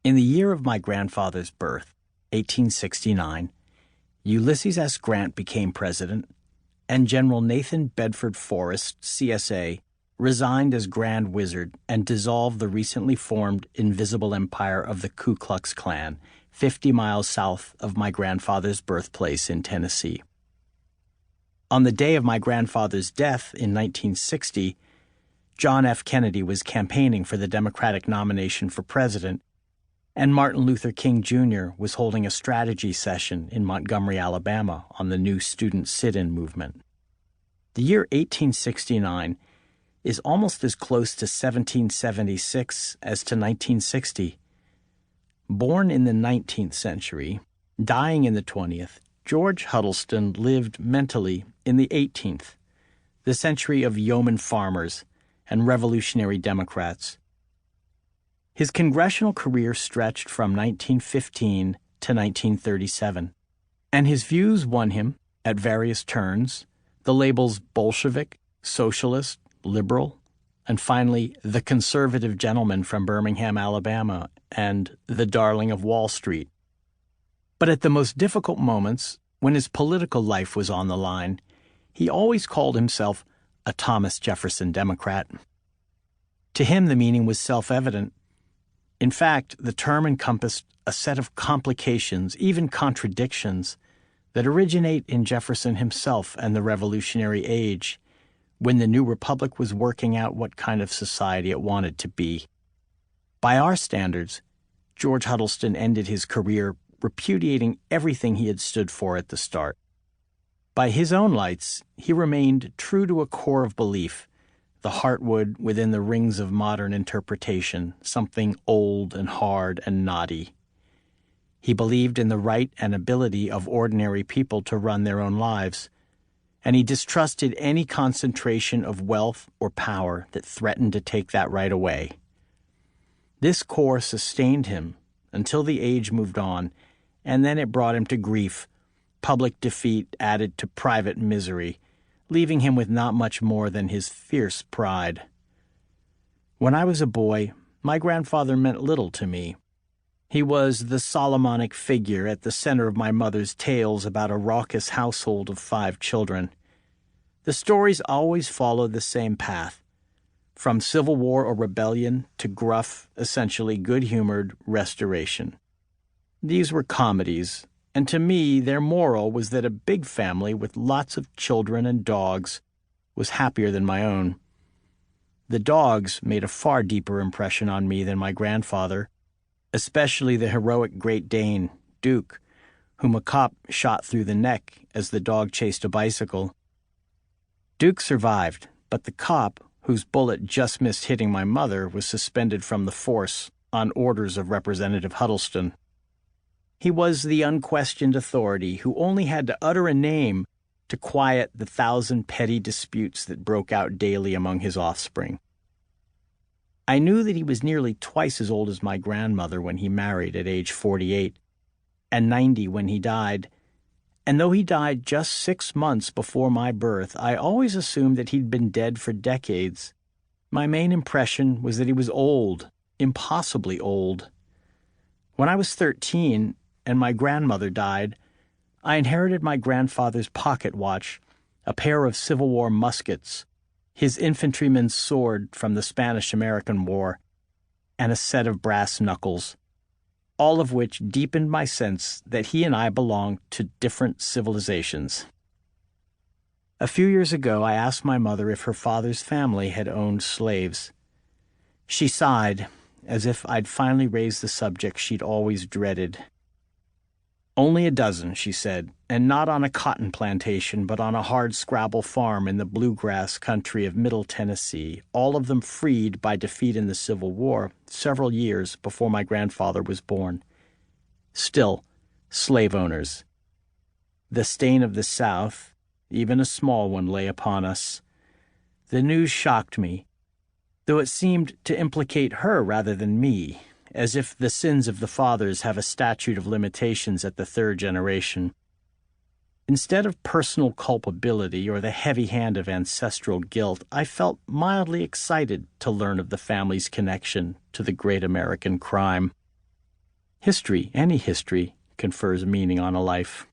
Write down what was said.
In the year of my grandfather's birth, 1869, Ulysses S. Grant became president, and General Nathan Bedford Forrest, CSA, resigned as Grand Wizard and dissolved the recently formed invisible empire of the Ku Klux Klan, 50 miles south of my grandfather's birthplace in Tennessee. On the day of my grandfather's death in 1960, John F. Kennedy was campaigning for the Democratic nomination for president, and Martin Luther King Jr. was holding a strategy session in Montgomery, Alabama, on the new student sit-in movement. The year 1869 is almost as close to 1776 as to 1960. Born in the 19th century, dying in the 20th, George Huddleston lived mentally in the 18th, the century of yeoman farmers and revolutionary Democrats. His congressional career stretched from 1915 to 1937, and his views won him, at various turns, the labels Bolshevik, Socialist, Liberal, and finally the conservative gentleman from Birmingham, Alabama, and the darling of Wall Street. But at the most difficult moments, when his political life was on the line, he always called himself a Thomas Jefferson Democrat. To him, the meaning was self-evident. In fact, the term encompassed a set of complications, even contradictions, that originate in Jefferson himself and the Revolutionary Age, when the new republic was working out what kind of society it wanted to be. By our standards, George Huddleston ended his career repudiating everything he had stood for at the start. By his own lights, he remained true to a core of belief, the heartwood within the rings of modern interpretation, something old and hard and knotty. He believed in the right and ability of ordinary people to run their own lives, and he distrusted any concentration of wealth or power that threatened to take that right away. This core sustained him until the age moved on, and then it brought him to grief, public defeat added to private misery, leaving him with not much more than his fierce pride. When I was a boy, my grandfather meant little to me. He was the Solomonic figure at the center of my mother's tales about a raucous household of 5 children. The stories always followed the same path, from civil war or rebellion to gruff, essentially good-humored restoration. These were comedies, and to me their moral was that a big family with lots of children and dogs was happier than my own. The dogs made a far deeper impression on me than my grandfather, especially the heroic Great Dane, Duke, whom a cop shot through the neck as the dog chased a bicycle. Duke survived, but the cop, whose bullet just missed hitting my mother, was suspended from the force on orders of Representative Huddleston. He was the unquestioned authority who only had to utter a name to quiet the 1,000 petty disputes that broke out daily among his offspring. I knew that he was nearly twice as old as my grandmother when he married at age 48, and 90 when he died, and though he died just 6 months before my birth, I always assumed that he'd been dead for decades. My main impression was that he was old, impossibly old. When I was 13 and my grandmother died, I inherited my grandfather's pocket watch, a pair of Civil War muskets, his infantryman's sword from the Spanish-American War, and a set of brass knuckles, all of which deepened my sense that he and I belonged to different civilizations. A few years ago, I asked my mother if her father's family had owned slaves. She sighed, as if I'd finally raised the subject she'd always dreaded. "Only a dozen," she said, "and not on a cotton plantation, but on a hard-scrabble farm in the bluegrass country of Middle Tennessee, all of them freed by defeat in the Civil War several years before my grandfather was born. Still, slave owners. The stain of the South, even a small one, lay upon us. The news shocked me, though it seemed to implicate her rather than me, as if the sins of the fathers have a statute of limitations at the 3rd generation. Instead of personal culpability or the heavy hand of ancestral guilt, I felt mildly excited to learn of the family's connection to the great American crime. History, any history, confers meaning on a life.